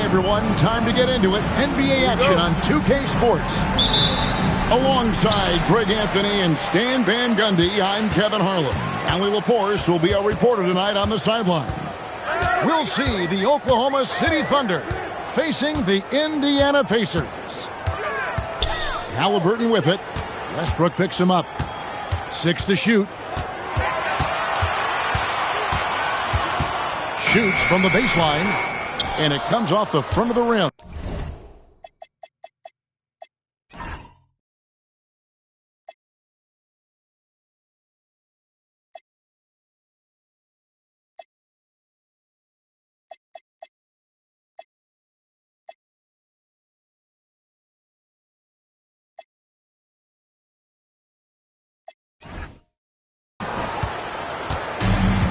everyone, time to get into it. NBA action on 2K Sports. Alongside Greg Anthony and Stan Van Gundy, I'm Kevin Harlan. Allie LaForce will be our reporter tonight on the sideline. We'll see the Oklahoma City Thunder facing the Indiana Pacers. Halliburton with it. Westbrook picks him up. 6 to shoot. Shoots from the baseline, and it comes off the front of the rim.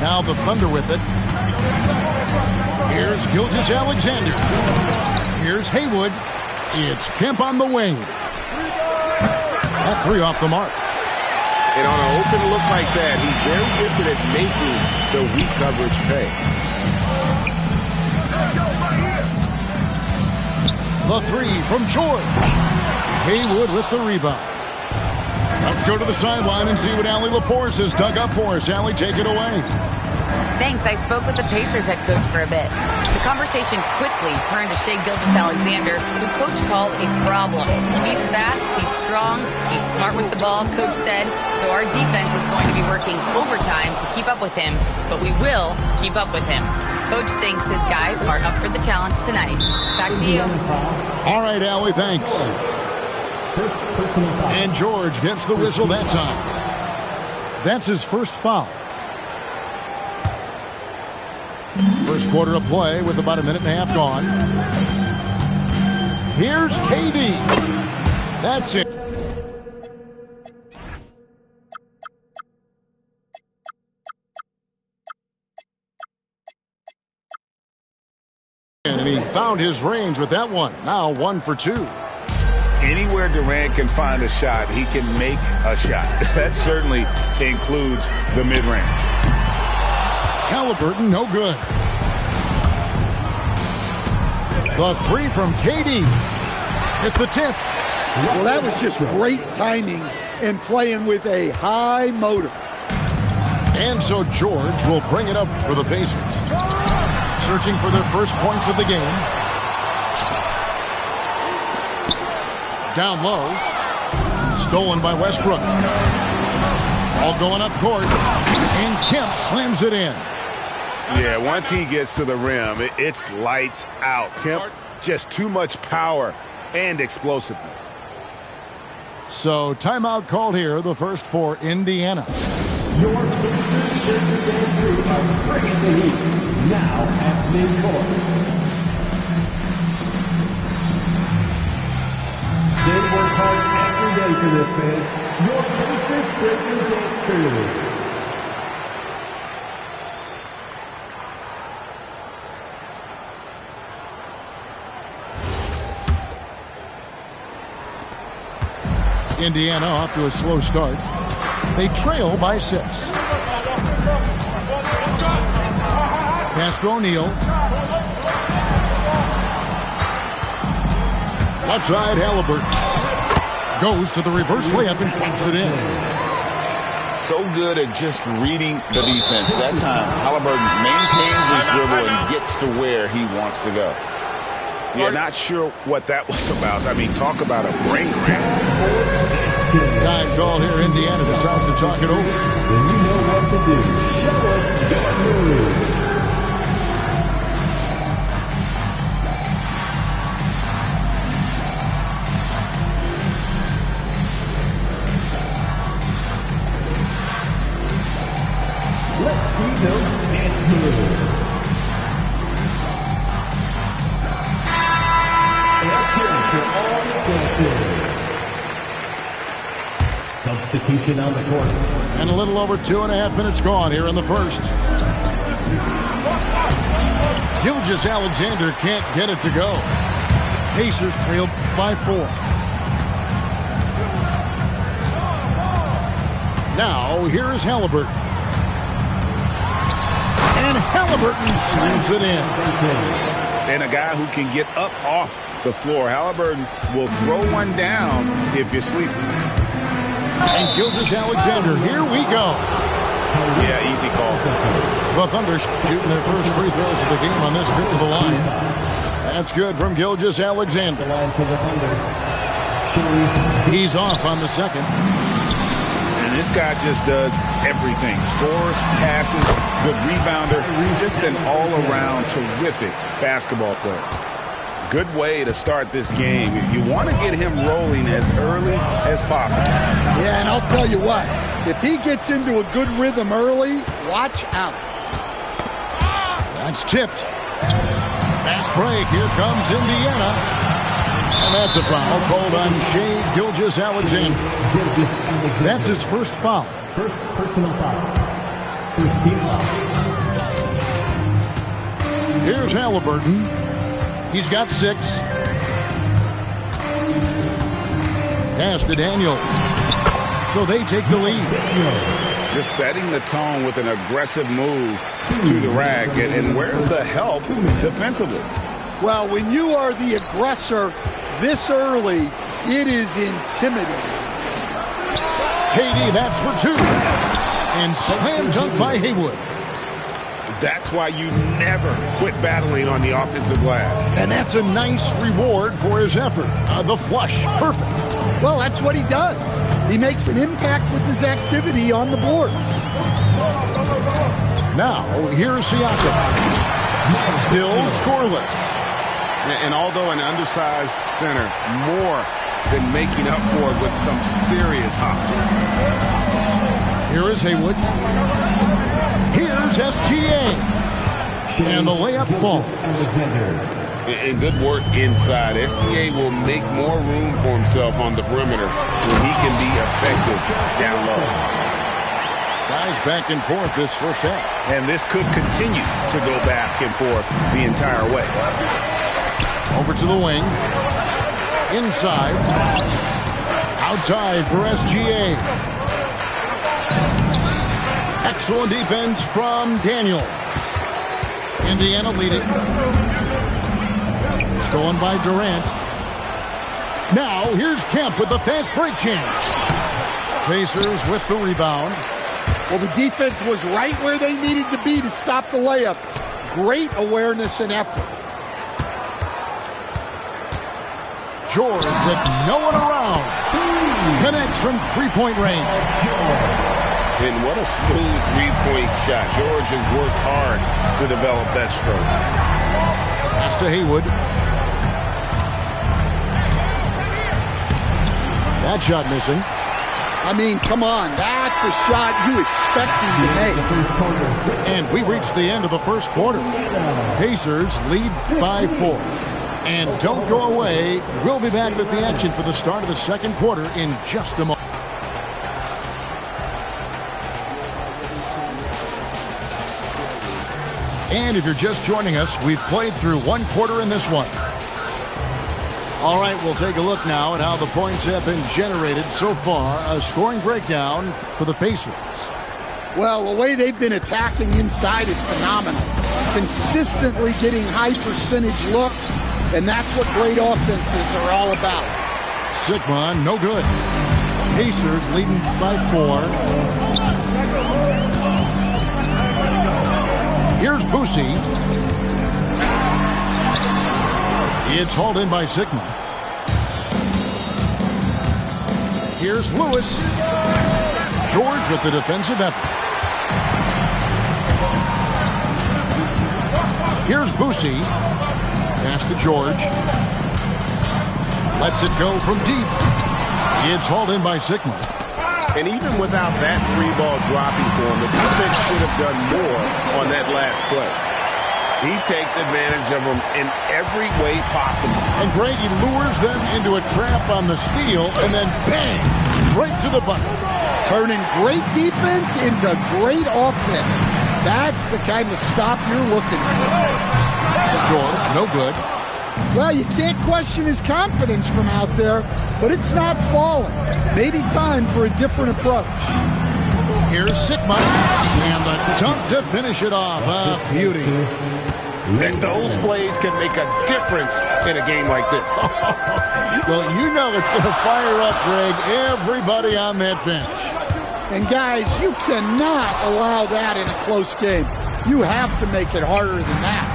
Now the Thunder with it. Here's Gilgeous-Alexander. Here's Haywood. It's Kemp on the wing. That 3 off the mark. And on an open look like that, he's very gifted at making the weak coverage pay. The 3 from George. Haywood with the rebound. Let's go to the sideline and see what Allie LaForce has dug up for us. Allie, take it away. Thanks. I spoke with the Pacers head coach for a bit. The conversation quickly turned to Shai Gilgeous-Alexander, who coach called a problem. He's fast, he's strong, he's smart with the ball, coach said. So our defense is going to be working overtime to keep up with him, but we will keep up with him. Coach thinks his guys are up for the challenge tonight. Back to you. All right, Allie, thanks. And George gets the whistle that time. That's his first foul. First quarter of play with about a minute and a half gone. Here's KD. That's it. And he found his range with that one. Now 1 for 2. Anywhere Durant can find a shot, he can make a shot. That certainly includes the mid-range. Halliburton, no good. The 3 from KD. Hit the tip. Well, that was just great timing and playing with a high motor. And so George will bring it up for the Pacers. Searching for their first points of the game. Down low. Stolen by Westbrook. All going up court. And Kemp slams it in. Yeah, once he gets to the rim, it's lights out. Kemp, just too much power and explosiveness. So timeout called here, the first for Indiana. Your Pacers group are bringing the heat now at midcourt. They work hard every day for this, fans. Your Pacers breaking dance crew. Indiana off to a slow start. They trail by 6. Pass to O'Neal. Left side, Halliburton. Goes to the reverse layup and clamps it in. So good at just reading the defense. That time, Halliburton maintains his dribble and gets to where he wants to go. Yeah, not sure what that was about. I mean, talk about a brain cramp. Time call here. Indiana decides to talk it over. Then you know what to do. Show us your move. Let's see those dance moves. To all the dances. Substitution on the court. And a little over 2.5 minutes gone here in the first. Gilgeous-Alexander can't get it to go. Pacers trailed by 4. Now, here is Halliburton. And Halliburton slams it in. and a guy who can get up off the floor. Halliburton will throw one down if you're sleeping. And Gilgeous-Alexander, here we go. Yeah, easy call. The Thunder shooting their first free throws of the game on this trip to the line. That's good from Gilgeous-Alexander. He's off on the second. And this guy just does everything. Scores, passes, good rebounder. Just an all-around terrific basketball player. Good way to start this game. You want to get him rolling as early as possible. Yeah, and I'll tell you what. If he gets into a good rhythm early, watch out. That's tipped. Fast break. Here comes Indiana. And that's a foul called on Shai Gilgeous-Alexander. That's his first foul. First personal foul. First team foul. Here's Halliburton. He's got 6. Pass to Daniel. So they take the lead. Just setting the tone with an aggressive move to the rack. And where's the help defensively? Well, when you are the aggressor this early, it is intimidating. KD, that's for 2. And slam dunk by Haywood. That's why you never quit battling on the offensive glass. And that's a nice reward for his effort. The flush, perfect. Well, that's what he does. He makes an impact with his activity on the boards. Now, here's Siakam. Still scoreless. And although an undersized center, more than making up for it with some serious hops. Here is Haywood. Here's SGA. And the layup falls. And good work inside. SGA will make more room for himself on the perimeter when he can be effective down low. Guys back and forth this first half. And this could continue to go back and forth the entire way. Over to the wing. Inside. Outside for SGA. Excellent defense from Daniel. Indiana leading. Stolen by Durant. Now here's Kemp with the fast break chance. Pacers with the rebound. Well, the defense was right where they needed to be to stop the layup. Great awareness and effort. George with no one around. Connects from three-point range. And what a smooth three-point shot. George has worked hard to develop that stroke. Pass to Haywood. That shot missing. I mean, come on. That's a shot you expect him to make. And we reach the end of the first quarter. Pacers lead by 4. And don't go away. We'll be back with the action for the start of the second quarter in just a moment. And if you're just joining us, we've played through one quarter in this one. All right, we'll take a look now at how the points have been generated so far. A scoring breakdown for the Pacers. Well, the way they've been attacking inside is phenomenal. Consistently getting high percentage looks, and that's what great offenses are all about. Sigma, no good. Pacers leading by 4. Here's Boosie. It's hauled in by Sigma. Here's Lewis. George with the defensive effort. Here's Boosie. Pass to George. Lets it go from deep. It's hauled in by Sigma. And even without that free ball dropping for him, the defense should have done more on that last play. He takes advantage of them in every way possible. And Greg, he lures them into a trap on the steal, and then bang, right to the bucket. Turning great defense into great offense. That's the kind of stop you're looking for. George, no good. Well, you can't question his confidence from out there, but it's not falling. Maybe time for a different approach. Here's Sigma, and the dunk to finish it off. A beauty. And those plays can make a difference in a game like this. Well, you know it's going to fire up, Greg, everybody on that bench. And guys, you cannot allow that in a close game. You have to make it harder than that.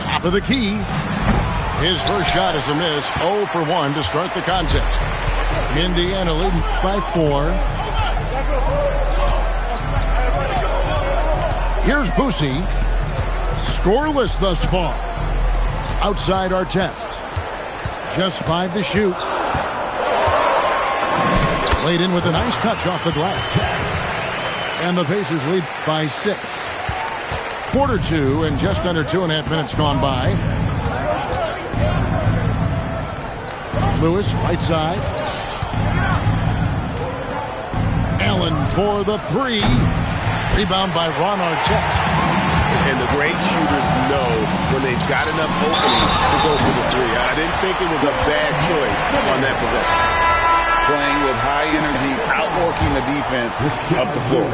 Top of the key. His first shot is a miss. 0 for 1 to start the contest. Indiana leading by 4. Here's Boosie. Scoreless thus far. Outside our test. Just 5 to shoot. Laid in with a nice touch off the glass. And the Pacers lead by 6. Quarter 2 and just under 2.5 minutes gone by. Lewis, right side. Allen for the 3. Rebound by Ron Artest. And the great shooters know when they've got enough opening to go for the 3. I didn't think it was a bad choice on that possession. Playing with high energy, outworking the defense up the floor.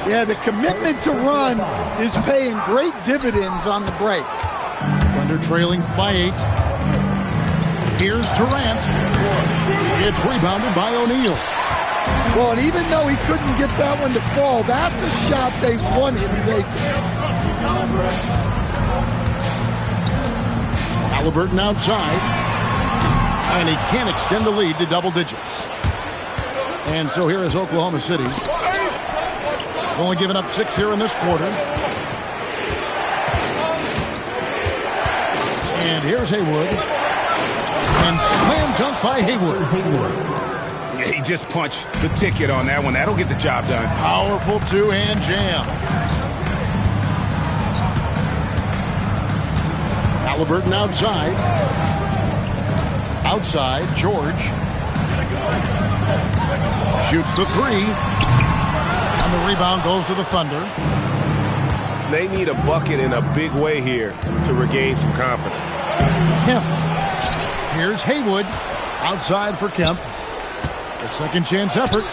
Yeah, the commitment to run is paying great dividends on the break. Thunder trailing by 8. Here's Durant. It's rebounded by O'Neal. Well, and even though he couldn't get that one to fall, that's a shot they want him taking. Halliburton outside. And he can't extend the lead to double digits. And so here is Oklahoma City. Only giving up 6 here in this quarter. And here's Haywood. And slam dunk by Haywood. Yeah, he just punched the ticket on that one. That'll get the job done. Powerful two-hand jam. Halliburton outside. Outside, George. Shoots the 3. And the rebound goes to the Thunder. They need a bucket in a big way here to regain some confidence. Kemp. Here's Haywood. Outside for Kemp. A second chance effort.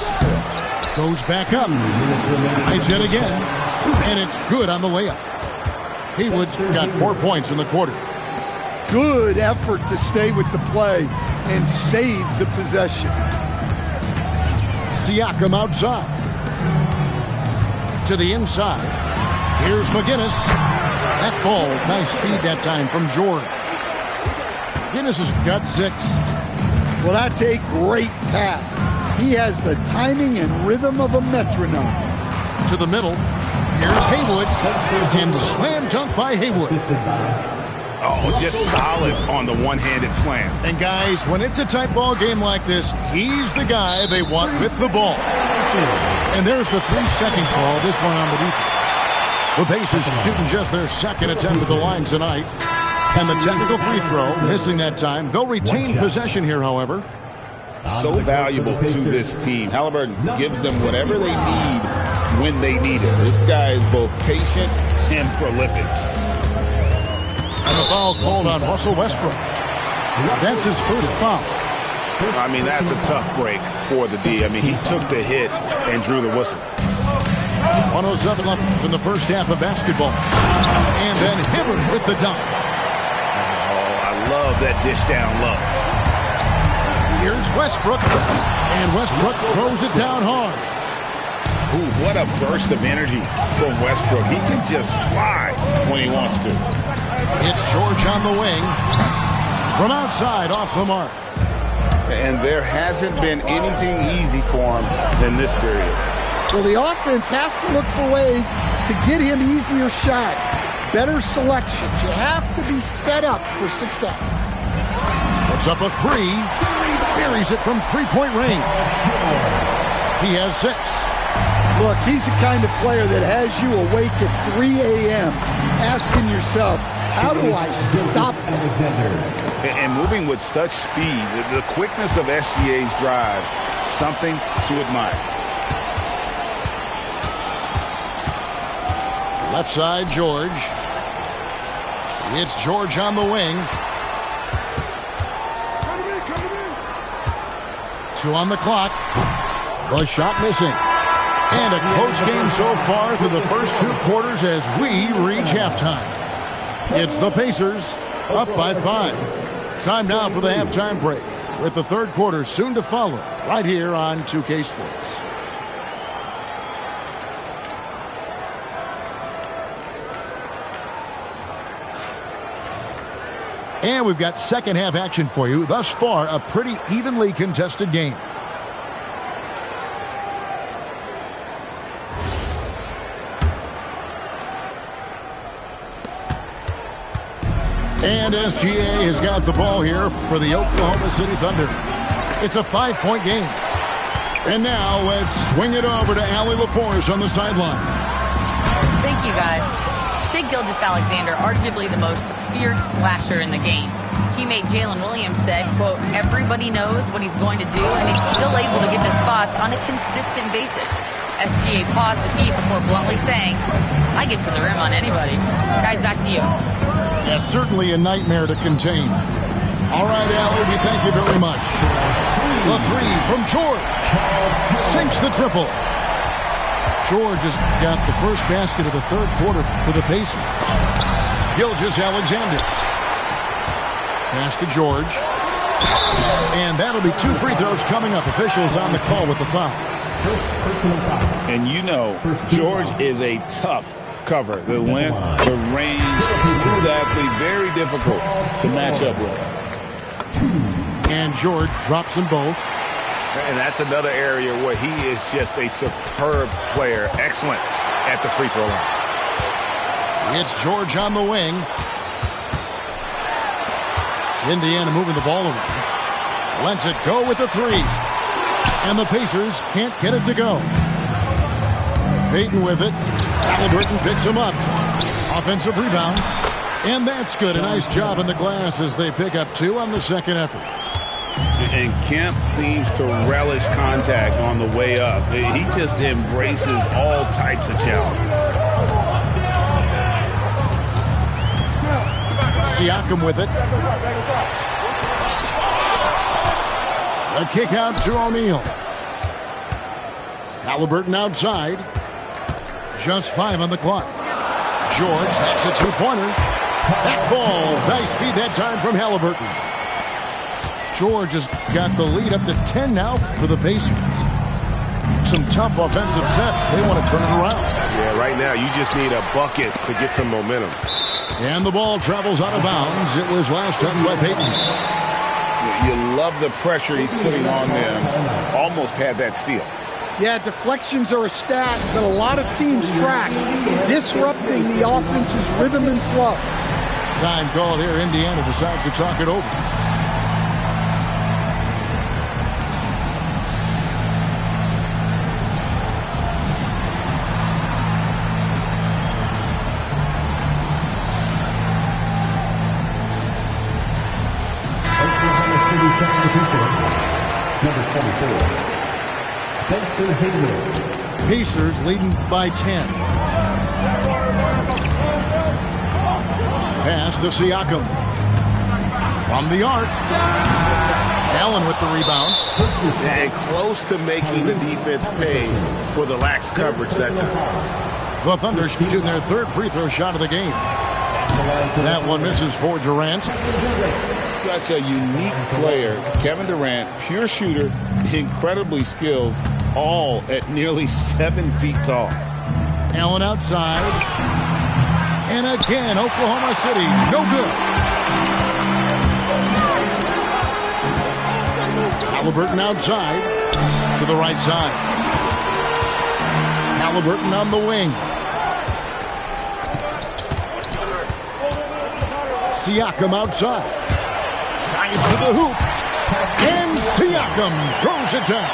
Goes back up. Tries it again. And it's good on the layup. Haywood's got 4 points in the quarter. Good effort to stay with the play and save the possession. Siakam outside. To the inside. Here's McGinnis. That falls. Nice feed that time from Jordan. McGinnis has got 6. Well, that's a great pass. He has the timing and rhythm of a metronome. To the middle. Here's Haywood. And slam dunk by Haywood. Oh, just solid on the one-handed slam. And guys, when it's a tight ball game like this, he's the guy they want with the ball. And there's the 3-second call, this one on the defense. The Pacers shooting just their second attempt at the line tonight. And the technical free throw, missing that time. They'll retain possession here, however. So valuable to this team. Halliburton gives them whatever they need when they need it. This guy is both patient and prolific. And the foul called on Russell Westbrook. That's his first foul. I mean, that's a tough break for the D. I mean, he took the hit and drew the whistle. 107 left in the first half of basketball. And then Hibbert with the dunk. Oh, I love that dish down low. Here's Westbrook. And Westbrook throws it down hard. Ooh, what a burst of energy from Westbrook. He can just fly when he wants to. It's George on the wing. From outside, off the mark. And there hasn't been anything easy for him in this period. So the offense has to look for ways to get him easier shots, better selections. You have to be set up for success. Puts up a 3. Buries it from three-point range. He has 6. Look, he's the kind of player that has you awake at 3 a.m. asking yourself, how do I stop that? And moving with such speed, the quickness of SGA's drives, something to admire. Left side, George. It's George on the wing. 2 on the clock. The shot missing. And a close game so far through the first 2 quarters as we reach halftime. It's the Pacers up by 5. Time now for the halftime break, with the third quarter soon to follow right here on 2K Sports. And we've got second half action for you. Thus far, a pretty evenly contested game. And SGA has got the ball here for the Oklahoma City Thunder. It's a 5-point game. And now let's swing it over to Allie LaForce on the sideline. Thank you, guys. Shai Gilgeous-Alexander, arguably the most feared slasher in the game. Teammate Jalen Williams said, quote, everybody knows what he's going to do, and he's still able to get to spots on a consistent basis. SGA paused to pee before bluntly saying, I get to the rim on anybody. Guys, back to you. Yeah, certainly a nightmare to contain. All right, Allie, we thank you very much. The 3 from George. Sinks the triple. George has got the first basket of the third quarter for the Pacers. Gilgeous-Alexander. Pass to George. And that'll be 2 free throws coming up. Officials on the call with the foul. And you know, George is a tough cover. The length, the range, smooth athlete, very difficult to match up with. And George drops them both. And that's another area where he is just a superb player. Excellent at the free throw line. It's George on the wing. Indiana moving the ball around. Lets it go with a 3. And the Pacers can't get it to go. Payton with it. Halliburton picks him up. Offensive rebound. And that's good. A nice job in the glass as they pick up 2 on the second effort. And Kemp seems to relish contact on the way up. He just embraces all types of challenges. Siakam with it. A kick out to O'Neal. Halliburton outside. Just 5 on the clock. George, that's a 2-pointer. That falls. Nice feed that time from Halliburton. George has got the lead up to 10 now for the Pacers. Some tough offensive sets. They want to turn it around. Yeah, right now you just need a bucket to get some momentum. And the ball travels out of bounds. It was last touched by Payton. You love the pressure he's putting on them. Almost had that steal. Yeah, deflections are a stat that a lot of teams track, disrupting the offense's rhythm and flow. Time called here. Indiana decides to talk it over. Number 24, Spencer Haywood. Pacers leading by 10. Pass to Siakam. From the arc. Allen with the rebound. And close to making the defense pay for the lax coverage that time. The Thunder shooting their third free throw shot of the game. That one misses for Durant. Such a unique player. Kevin Durant, pure shooter, incredibly skilled, all at nearly 7 feet tall. Allen outside. And again, Oklahoma City, no good. Halliburton outside to the right side. Halliburton on the wing. Siakam outside. Drives to the hoop. And Siakam throws it down.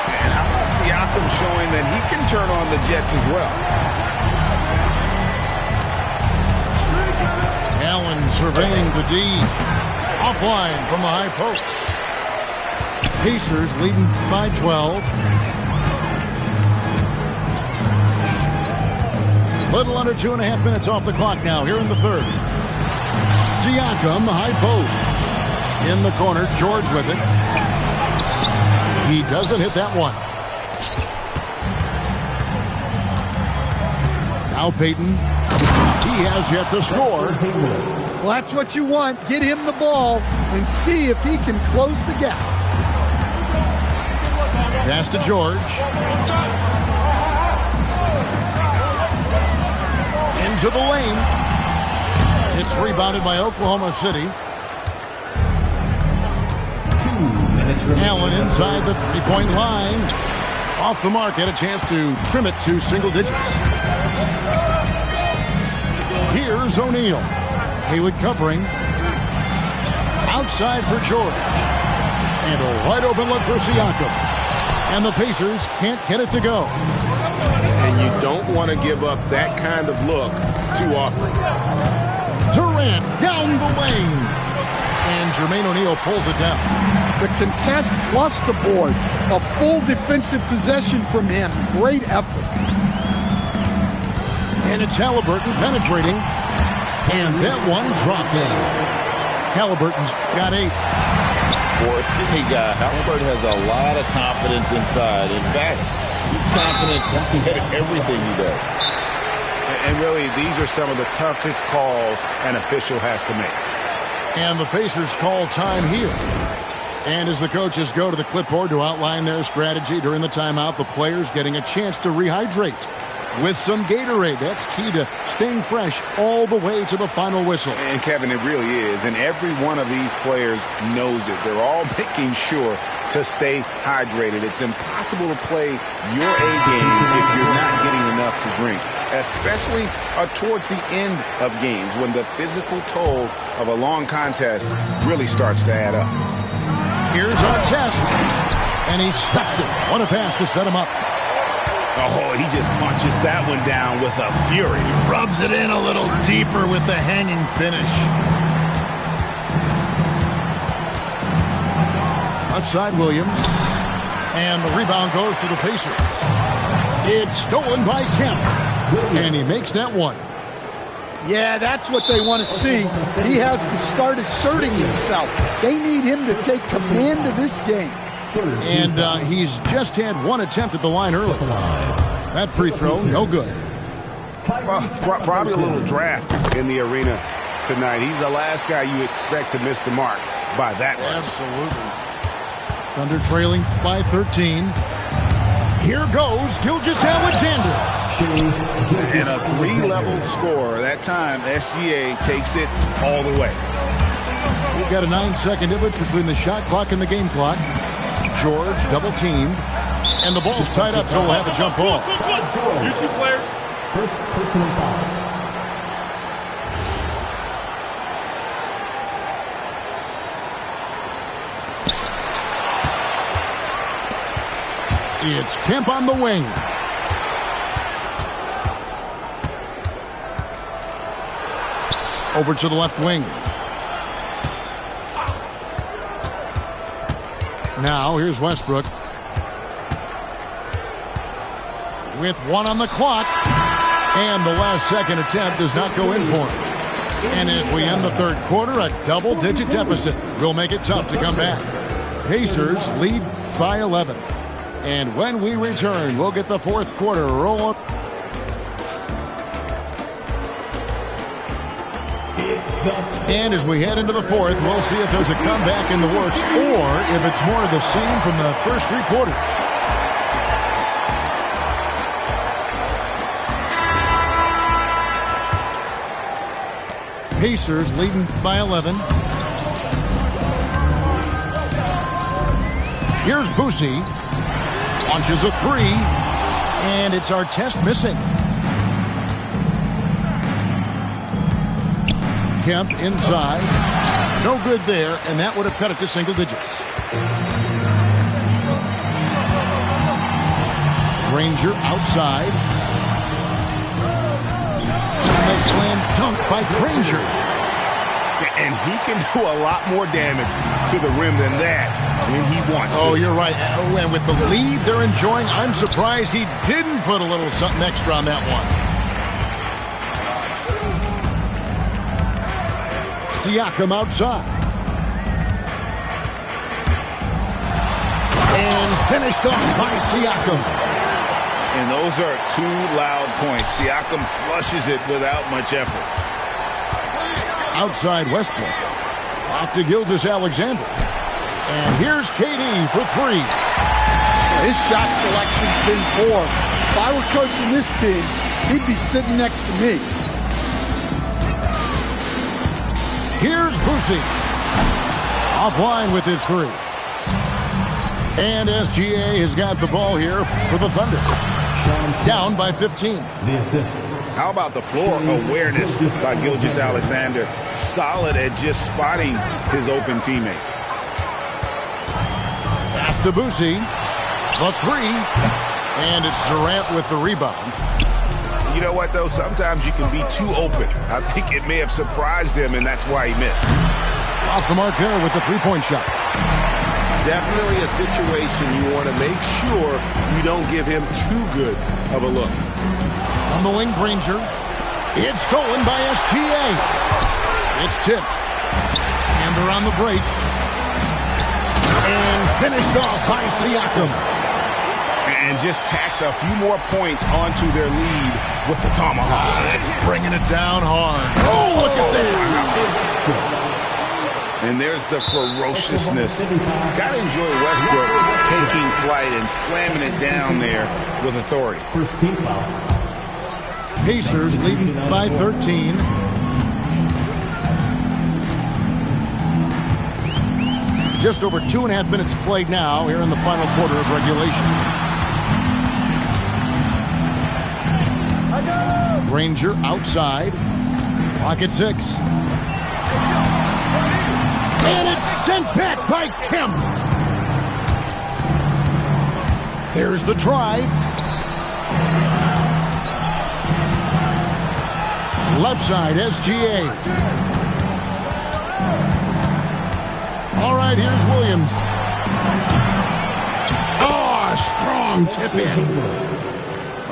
And how about Siakam showing that he can turn on the Jets as well? Allen surveying the D. Offline from the high post. Pacers leading by 12. Little under 2.5 minutes off the clock now here in the third. Siakam, high post. In the corner, George with it. He doesn't hit that one. Now Peyton. He has yet to score. Well, that's what you want. Get him the ball and see if he can close the gap. Pass to George. Into the lane. It's rebounded by Oklahoma City. Allen inside the three-point line. Off the mark, had a chance to trim it to single digits. Here's O'Neal. Haywood covering. Outside for George. And a wide open look for Siakam. And the Pacers can't get it to go. And you don't want to give up that kind of look too often. Durant down the lane. And Jermaine O'Neal pulls it down. The contest plus the board. A full defensive possession from him. Great effort. And it's Halliburton penetrating. And that one drops. Halliburton's got 8. For a skinny guy, Halliburton has a lot of confidence inside. In fact, he's confident at everything he does. And really, these are some of the toughest calls an official has to make. And the Pacers call time here. And as the coaches go to the clipboard to outline their strategy during the timeout, the players getting a chance to rehydrate with some Gatorade. That's key to staying fresh all the way to the final whistle. And Kevin, it really is. And every one of these players knows it. They're all making sure to stay hydrated. It's impossible to play your A game if you're not getting enough to drink, especially towards the end of games when the physical toll of a long contest really starts to add up. Here's our test. And he stuffs it. What a pass to set him up. Oh, he just punches that one down with a fury. He rubs it in a little deeper with the hanging finish. Left side, Williams. And the rebound goes to the Pacers. It's stolen by Kemp. And he makes that one. Yeah, that's what they want to see. He has to start asserting himself. They need him to take command of this game. And he's just had one attempt at the line early. That free throw, no good. Probably a little draft in the arena tonight. He's the last guy you expect to miss the mark by that much. Absolutely. Thunder trailing by 13. Here goes Gilgeous-Alexander. And a 3-level score. That time, SGA takes it all the way. We've got a 9-second difference between the shot clock and the game clock. George double-teamed. And the ball's tied up, so we'll have a jump ball. You two players. First personal foul. It's Kemp on the wing. Over to the left wing. Now, here's Westbrook. With 1 on the clock. And the last second attempt does not go in for him. And as we end the third quarter, a double-digit deficit will make it tough to come back. Pacers lead by 11. And when we return, we'll get the fourth quarter rolling. And as we head into the fourth, we'll see if there's a comeback in the works or if it's more of the same from the first 3 quarters. Pacers leading by 11. Here's Boosie. Launches a 3. And it's Artest missing. Kemp inside. No good there, and that would have cut it to single digits. Granger outside. And the slam dunk by Granger. And he can do a lot more damage to the rim than that when he wants to. Oh, you're right. And with the lead they're enjoying, I'm surprised he didn't put a little something extra on that one. Siakam outside. And Finished off by Siakam. And those are two loud points. Siakam flushes it without much effort. Outside Westbrook. Back to Gilgeous-Alexander. And here's KD for three. His shot selection's been poor. If I were coaching this team, he'd be sitting next to me. Here's Boosie. Offline with his three. And SGA has got the ball here for the Thunder. Down by 15. How about the floor awareness by Gilgeous-Alexander? Solid at just spotting his open teammate. Pass to Boosie. The three. And it's Durant with the rebound. You know what, though? Sometimes you can be too open. I think it may have surprised him, and that's why he missed. Off the mark there with the three-point shot. Definitely a situation you want to make sure you don't give him too good of a look. On the wing, Granger. It's stolen by SGA. It's tipped. And they're on the break. And finished off by Siakam. And just tacks a few more points onto their lead with the tomahawk. That's bringing it down hard. Oh, look at that. And there's the ferociousness. Gotta enjoy Westbrook taking flight and slamming it down there with authority. First team foul. Pacers leading by 13. Just over 2.5 minutes played now here in the final quarter of regulation. Granger outside. Pocket 6. And it's sent back by Kemp. There's the drive. Left side, SGA. All right, here's Williams. Oh, strong tip in.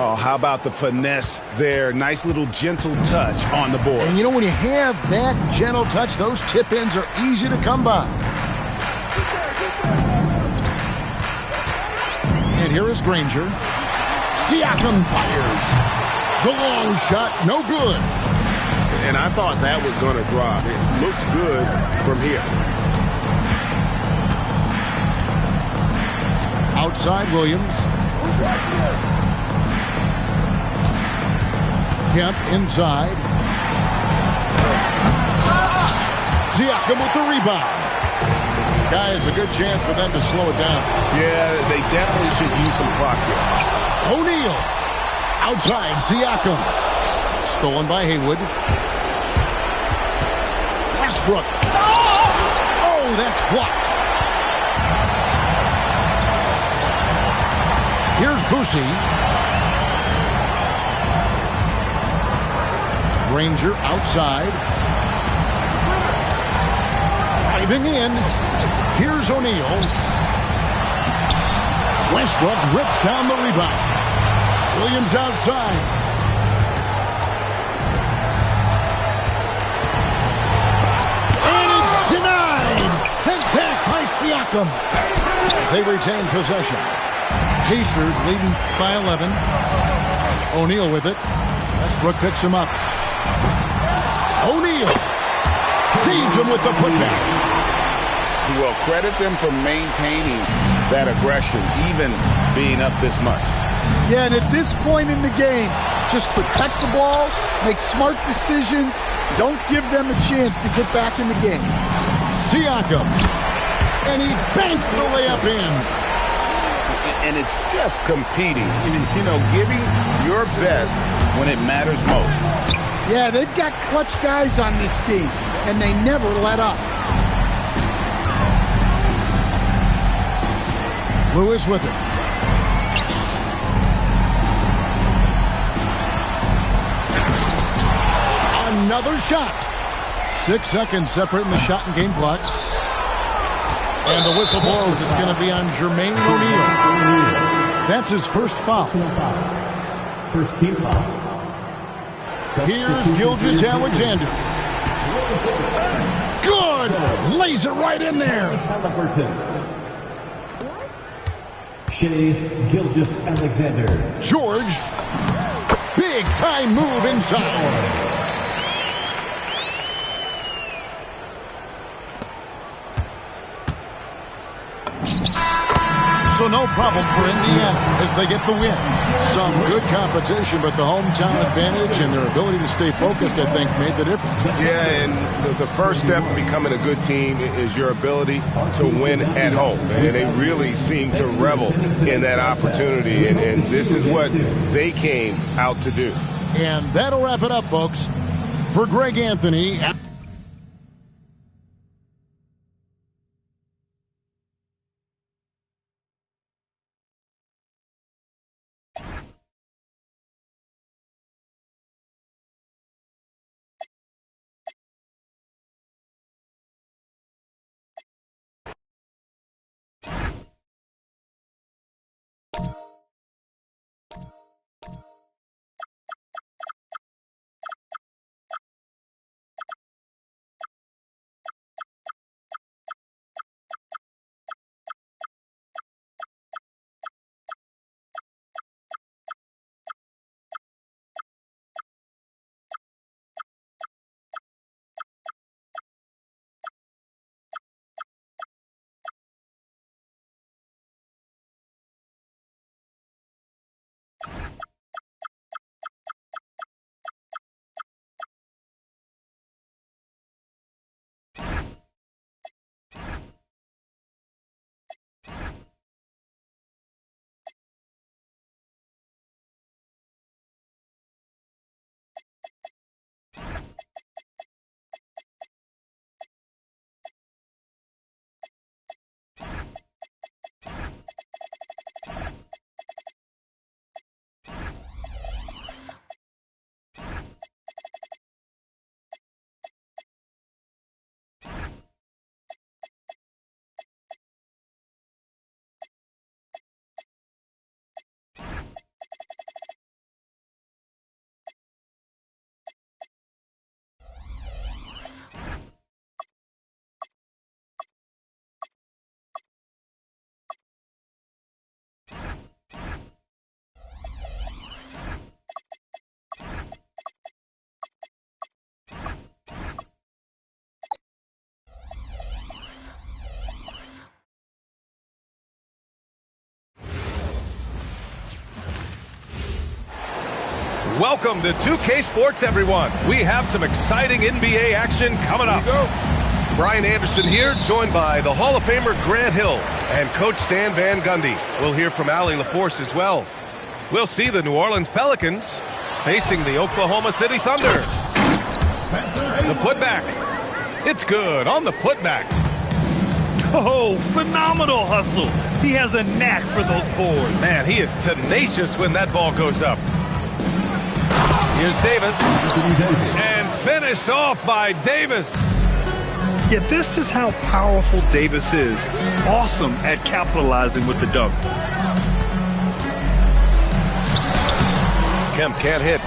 Oh, how about the finesse there? Nice little gentle touch on the board. And you know, when you have that gentle touch, those tip-ins are easy to come by. And here is Granger. Siakam fires. The long shot, no good. And I thought that was going to drop. It looked good from here. Outside Williams. Who's watching it? Kemp inside. Siakam with the rebound. Guys, a good chance for them to slow it down. Yeah, they definitely should use some clock here. O'Neal. Outside, Siakam. Stolen by Haywood. Westbrook. Oh, that's blocked. Here's Boosie. Granger outside. Driving in. Here's O'Neal. Westbrook rips down the rebound. Williams outside. And it's denied. Sent back by Siakam. They retain possession. Pacers leading by 11. O'Neal with it. Westbrook picks him up. O'Neal saves him with the putback. Well, credit them for maintaining that aggression, even being up this much. Yeah, and at this point in the game, just protect the ball, make smart decisions, don't give them a chance to get back in the game. Siakam, and he banks the layup in. And it's just competing, you know, giving your best when it matters most. Yeah, they've got clutch guys on this team, and they never let up. Lewis with it. Another shot. 6 seconds separating the shot and game clocks. And the whistle blows. It's going to be on Jermaine O'Neal. That's his first foul. First team foul. Here's Gilgeous-Alexander. Good! Lays it right in there. Shea Gilgeous-Alexander. George, big time move inside. So no problem for Indiana as they get the win. Some good competition, but the hometown advantage and their ability to stay focused, I think, made the difference. Yeah, and the first step of becoming a good team is your ability to win at home. And they really seem to revel in that opportunity, and this is what they came out to do. And that'll wrap it up, folks. For Greg Anthony... Welcome to 2K Sports, everyone. We have some exciting NBA action coming up. Brian Anderson here, joined by the Hall of Famer Grant Hill and Coach Stan Van Gundy. We'll hear from Allie LaForce as well. We'll see the New Orleans Pelicans facing the Oklahoma City Thunder. The putback. It's good on the putback. Oh, phenomenal hustle. He has a knack for those boards. Man, he is tenacious when that ball goes up. Here's Davis, and finished off by Davis. Yeah, this is how powerful Davis is. Awesome at capitalizing with the dunk. Kemp can't hit.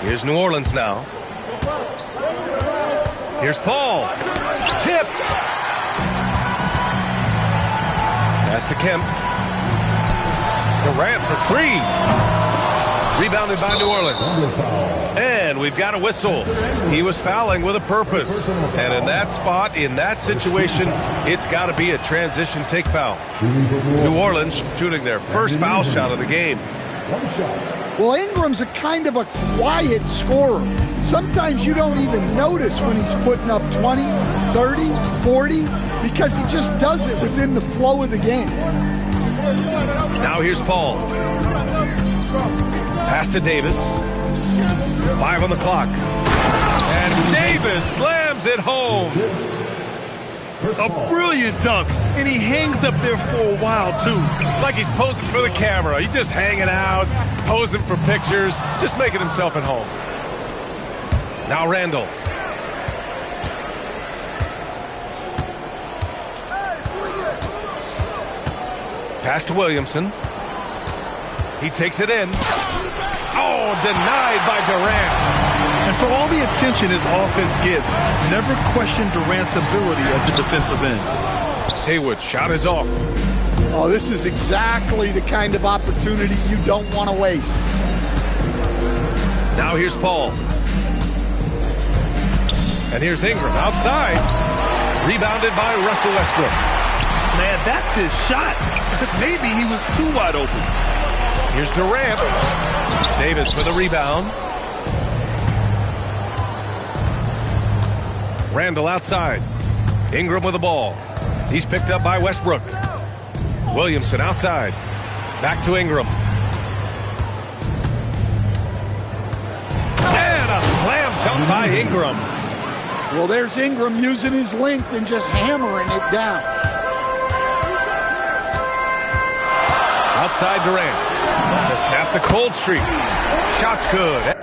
Here's New Orleans now. Here's Paul. Tipped. Pass to Kemp. Durant for three. Rebounded by New Orleans. And we've got a whistle. He was fouling with a purpose. And in that spot, in that situation, it's got to be a transition take foul. New Orleans shooting their first foul shot of the game. Well, Ingram's a kind of a quiet scorer. Sometimes you don't even notice when he's putting up 20, 30, 40, because he just does it within the flow of the game. Now here's Paul. Pass to Davis. 5 on the clock. And Davis slams it home. A brilliant dunk. And he hangs up there for a while, too. Like he's posing for the camera. He's just hanging out, posing for pictures, just making himself at home. Now Randall. Pass to Williamson. He takes it in. Oh, denied by Durant. And for all the attention his offense gets, never question Durant's ability at the defensive end. Haywood shot is off. Oh, this is exactly the kind of opportunity you don't want to waste. Now here's Paul. And here's Ingram outside. Rebounded by Russell Westbrook. Man, that's his shot. Maybe he was too wide open. Here's Durant. Davis with a rebound. Randall outside. Ingram with the ball. He's picked up by Westbrook. Williamson outside. Back to Ingram. And a slam dunk by Ingram. Well, there's Ingram using his length and just hammering it down. Outside Durant. To snap the cold streak. Shot's good.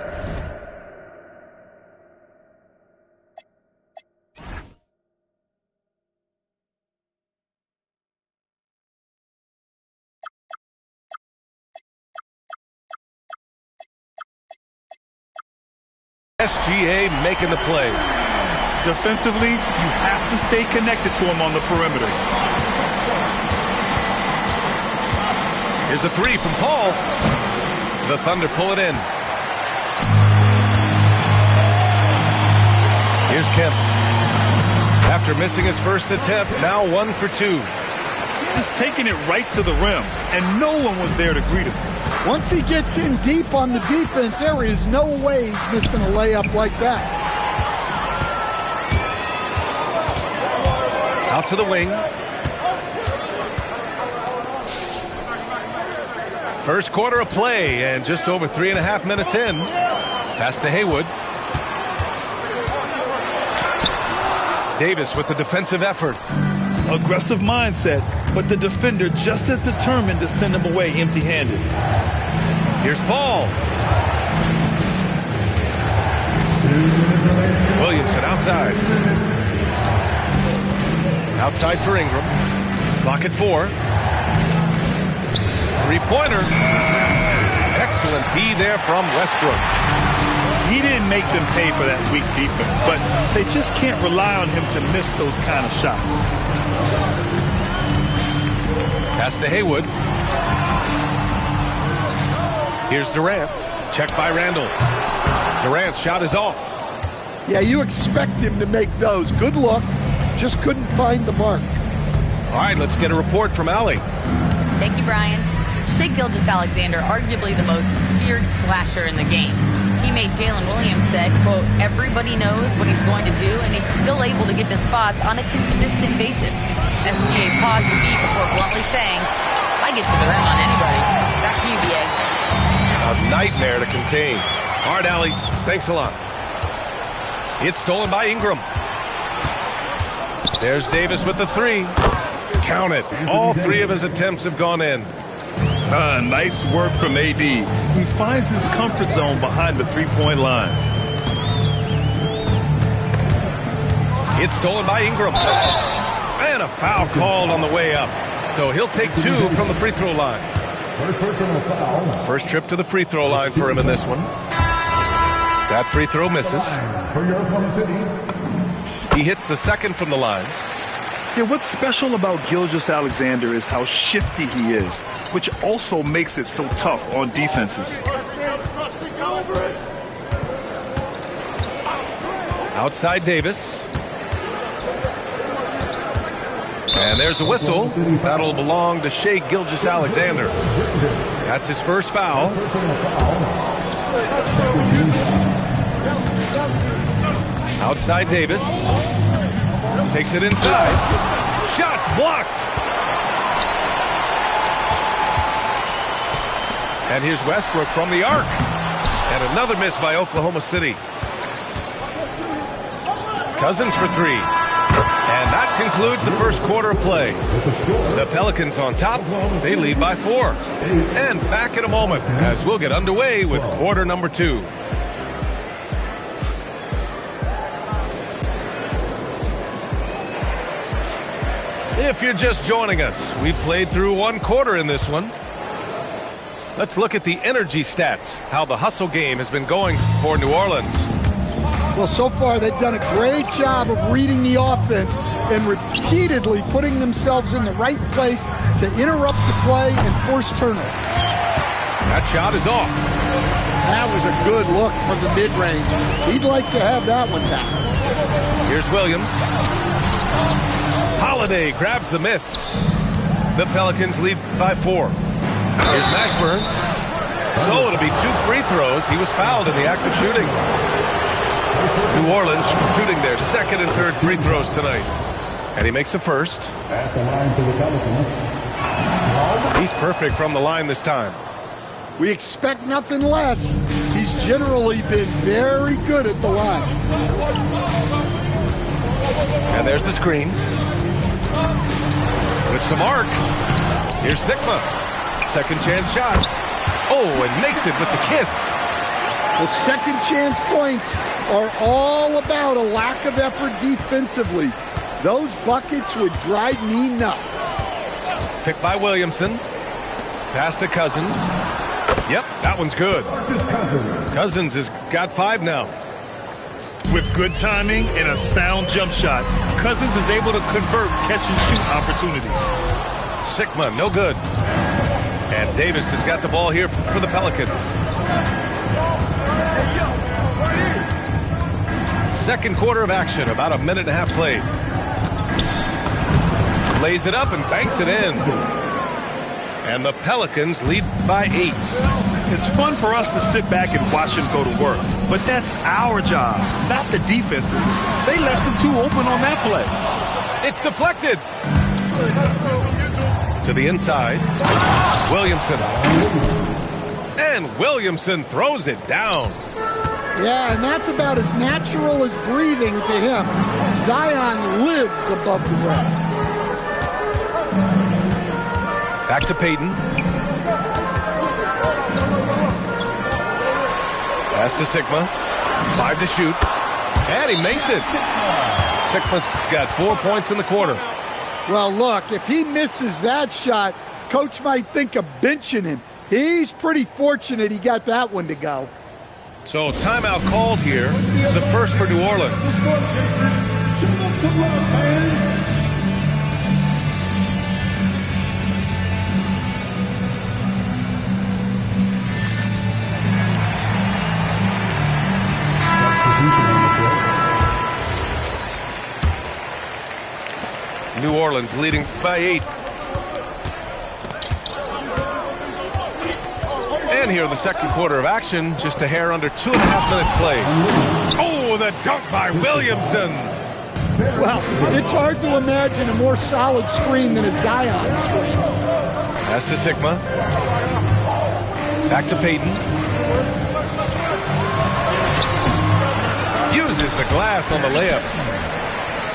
SGA making the play. Defensively, you have to stay connected to him on the perimeter. Here's a three from Paul. The Thunder pull it in. Here's Kemp. After missing his first attempt, now 1 for 2. Just taking it right to the rim, and no one was there to greet him. Once he gets in deep on the defense, there is no way he's missing a layup like that. Out to the wing. First quarter of play, and just over 3.5 minutes in. Pass to Haywood. Davis with the defensive effort. Aggressive mindset, but the defender just as determined to send him away empty-handed. Here's Paul. Williamson outside. Outside for Ingram. Clock at 4. Three-pointer. Excellent D there from Westbrook. He didn't make them pay for that weak defense, but they just can't rely on him to miss those kind of shots. Pass to Haywood. Here's Durant. Checked by Randall. Durant's shot is off. Yeah, you expect him to make those. Good luck. Just couldn't find the mark. All right, let's get a report from Allie. Thank you, Brian. Shai Gilgeous-Alexander, arguably the most feared slasher in the game. Teammate Jalen Williams said, quote, everybody knows what he's going to do, and he's still able to get to spots on a consistent basis. SGA paused the beat before bluntly saying, I get to the rim on anybody. Back to you, BA. A nightmare to contain. All right, Allie, thanks a lot. It's stolen by Ingram. There's Davis with the three. Count it. All 3 of his attempts have gone in. Nice work from AD. He finds his comfort zone behind the three-point line. It's stolen by Ingram. And a foul called on the way up. So he'll take 2 from the free throw line. First trip to the free throw line for him in this one. That free throw misses. He hits the second from the line. Yeah, what's special about Gilgeous-Alexander is how shifty he is, which also makes it so tough on defenses. Outside Davis. And there's a whistle. That'll belong to Shai Gilgeous-Alexander. That's his first foul. Outside Davis. Takes it inside. Shots blocked. And here's Westbrook from the arc. And another miss by Oklahoma City. Cousins for 3. And that concludes the first quarter of play. The Pelicans on top. They lead by 4. And back in a moment as we'll get underway with quarter number 2. If you're just joining us, we've played through 1 quarter in this one. Let's look at the energy stats, how the hustle game has been going for New Orleans. Well, so far they've done a great job of reading the offense and repeatedly putting themselves in the right place to interrupt the play and force turnover. That shot is off. That was a good look from the mid-range. He'd like to have that one down. Here's Williams. Holiday grabs the miss. The Pelicans lead by 4. Here's Mashburn. So it'll be 2 free throws. He was fouled in the act of shooting. New Orleans shooting their second and third free throws tonight. And he makes a first. At the line for the Pelicans. He's perfect from the line this time. We expect nothing less. He's generally been very good at the line. And there's the screen. With some arc. Here's Sigma. Second chance shot. Oh, and makes it with the kiss. The second chance points are all about a lack of effort defensively. Those buckets would drive me nuts. Picked by Williamson. Pass to Cousins. Yep, that one's good. Cousins has got 5 now. With good timing and a sound jump shot, Cousins is able to convert catch-and-shoot opportunities. Sigma, no good. And Davis has got the ball here for the Pelicans. Second quarter of action, about a minute and a half played. Lays it up and banks it in. And the Pelicans lead by 8. It's fun for us to sit back and watch him go to work, but that's our job, not the defense's. They left him too open on that play. It's deflected. To the inside. Williamson. And Williamson throws it down. Yeah, and that's about as natural as breathing to him. Zion lives above the rim. Back to Payton. Pass to Sigma. 5 to shoot. And he makes it. Sigma's got 4 points in the quarter. Well, look, if he misses that shot, coach might think of benching him. He's pretty fortunate he got that one to go. So timeout called here. The first for New Orleans. New Orleans leading by 8. And here in the second quarter of action, just a hair under 2.5 minutes played. Oh, the dunk by Williamson. Well, it's hard to imagine a more solid screen than a Zion screen. Pass to Sigma. Back to Payton. Uses the glass on the layup.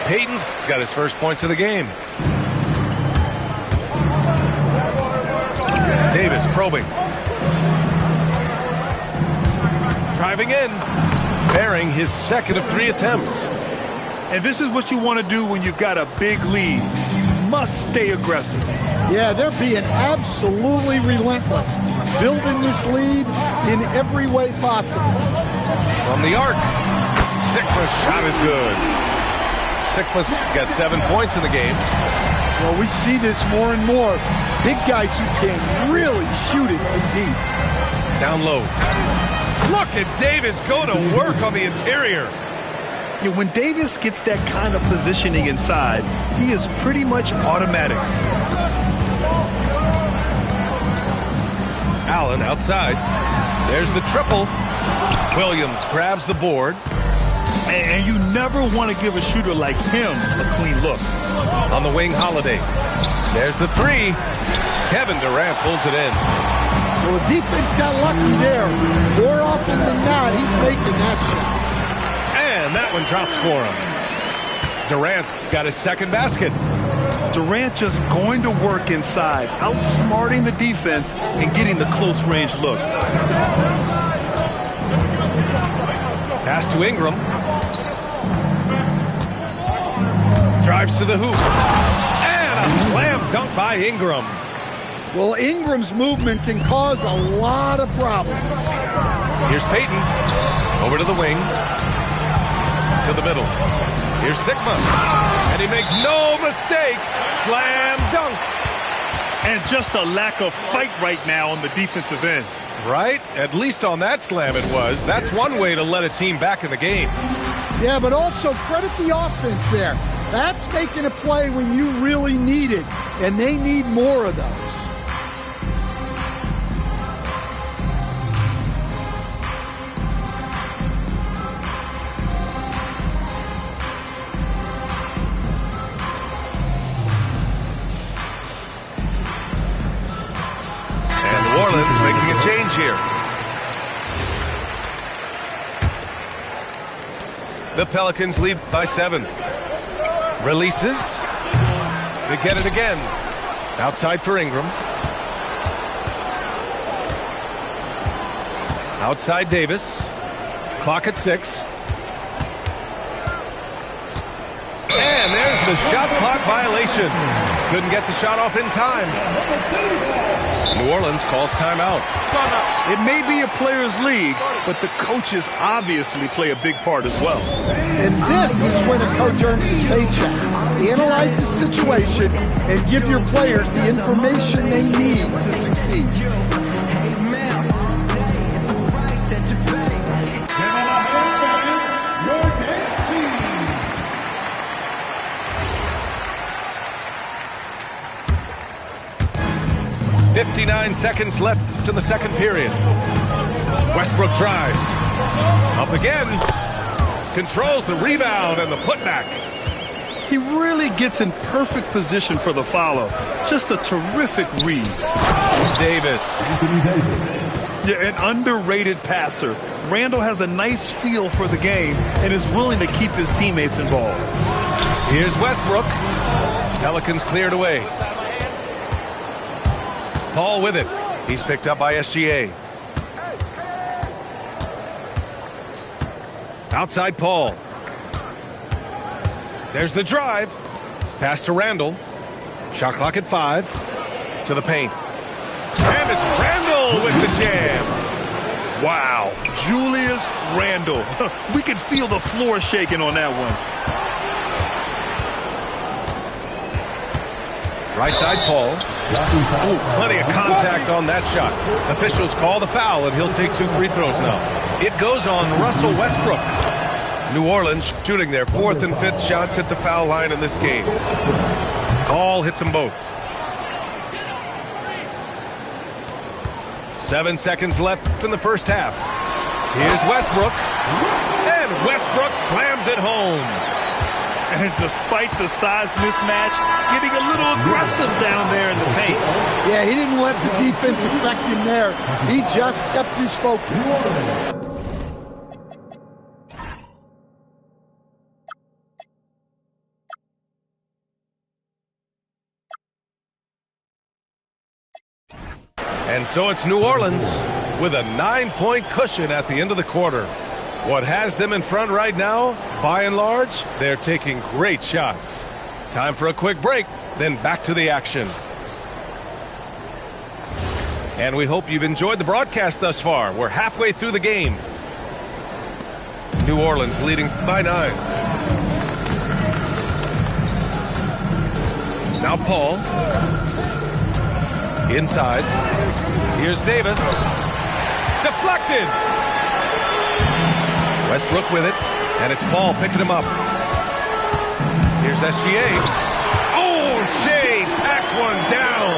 Payton's got his first points of the game. Davis probing. Driving in. Bearing his second of 3 attempts. And this is what you want to do when you've got a big lead. You must stay aggressive. Yeah, they're being absolutely relentless. Building this lead in every way possible. From the arc. Sigma's shot is good. Sigma's got 7 points in the game. Well, we see this more and more. Big guys who can really shoot it from deep. Down low. Look at Davis go to work on the interior. Yeah, when Davis gets that kind of positioning inside, he is pretty much automatic. Allen outside. There's the triple. Williams grabs the board. And you never want to give a shooter like him a clean look. On the wing, Holiday. There's the 3. Kevin Durant pulls it in. Well, the defense got lucky there. More often than not, he's making that shot. And that one drops for him. Durant's got his second basket. Durant just going to work inside, outsmarting the defense and getting the close range look. Pass to Ingram. Drives to the hoop. And a slam dunk by Ingram. Well, Ingram's movement can cause a lot of problems. Here's Payton. Over to the wing. To the middle. Here's Sigma. And he makes no mistake. Slam dunk. And just a lack of fight right now on the defensive end. Right? At least on that slam it was. That's one way to let a team back in the game. Yeah, but also credit the offense there. That's making a play when you really need it, and they need more of those. And New Orleans making a change here. The Pelicans lead by 7. Releases. They get it again. Outside for Ingram. Outside Davis. Clock at 6. And there's the shot clock violation. Couldn't get the shot off in time. New Orleans calls timeout. It may be a players' league, but the coaches obviously play a big part as well. And this is when a coach earns his paycheck. Analyze the situation and give your players the information they need to succeed. 59 seconds left in the second period. Westbrook drives. Up again. Controls the rebound and the putback. He really gets in perfect position for the follow. Just a terrific read. Davis. Yeah, an underrated passer. Randall has a nice feel for the game and is willing to keep his teammates involved. Here's Westbrook. Pelicans cleared away. Paul with it. He's picked up by SGA. Outside Paul. There's the drive. Pass to Randall. Shot clock at 5. To the paint. And it's Randall with the jam. Wow. Julius Randall. We could feel the floor shaking on that one. Right side Paul. Ooh, plenty of contact on that shot. Officials call the foul, and he'll take 2 free throws now. It goes on Russell Westbrook. New Orleans shooting their 4th and 5th shots at the foul line in this game. Call hits them both. 7 seconds left in the first half. Here's Westbrook. And Westbrook slams it home. And despite the size mismatch, getting a little aggressive down there in the paint. Yeah, he didn't let the defense affect him there. He just kept his focus. And so it's New Orleans with a 9-point cushion at the end of the quarter. What has them in front right now, by and large, they're taking great shots. Time for a quick break, then back to the action. And we hope you've enjoyed the broadcast thus far. We're halfway through the game. New Orleans leading by 9. Now Paul. Inside. Here's Davis. Deflected. Westbrook with it, and it's Paul picking him up. Here's SGA. Oh, Shea packs one down.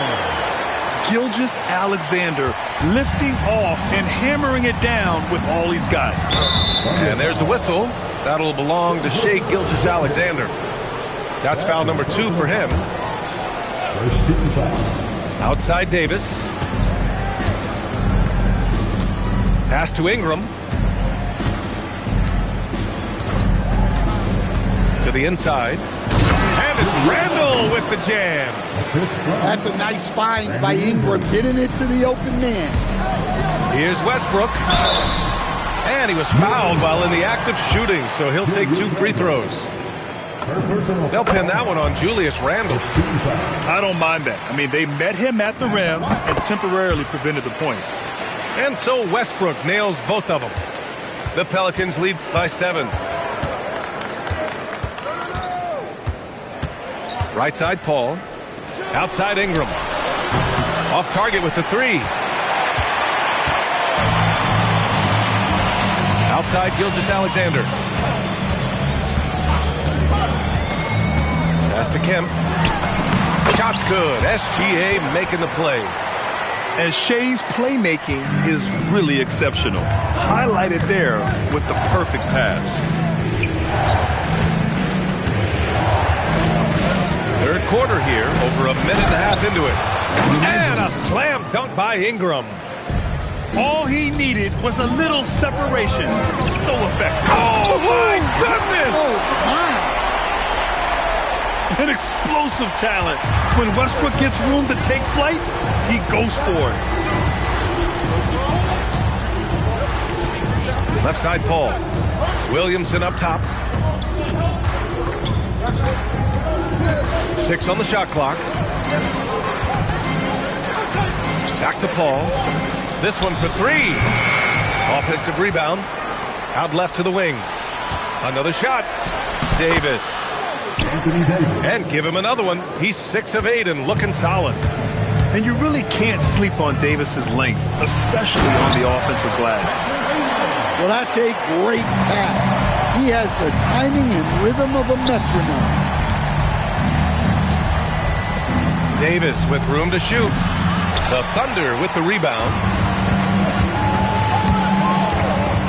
Gilgeous-Alexander lifting off and hammering it down with all he's got. And there's a whistle. That'll belong to Shea Gilgeous-Alexander. That's foul number 2 for him. Outside Davis. Pass to Ingram. To the inside. And it's Randall with the jam. That's a nice find by Ingram, getting it to the open man. Here's Westbrook. And he was fouled while in the act of shooting, so he'll take 2 free throws. They'll pin that one on Julius Randall. I don't mind that. I mean, they met him at the rim and temporarily prevented the points. And so Westbrook nails both of them. The Pelicans lead by 7. Right side Paul. Outside Ingram. Off target with the three. Outside Gilgeous-Alexander. Pass to Kemp. Shot's good. SGA making the play. And Shea's playmaking is really exceptional. Highlighted there with the perfect pass. Third quarter here, over a minute and a half into it. And a slam dunk by Ingram. All he needed was a little separation. So effective. Oh, my goodness! Oh, my. An explosive talent. When Westbrook gets room to take flight, he goes for it. Left side, Paul. Williamson up top. 6 on the shot clock. Back to Paul. This one for 3. Offensive rebound. Out left to the wing. Another shot. Davis. And give him another one. He's 6 of 8 and looking solid. And you really can't sleep on Davis's length, especially on the offensive glass. Well, that's a great pass. He has the timing and rhythm of a metronome. Davis with room to shoot. The Thunder with the rebound.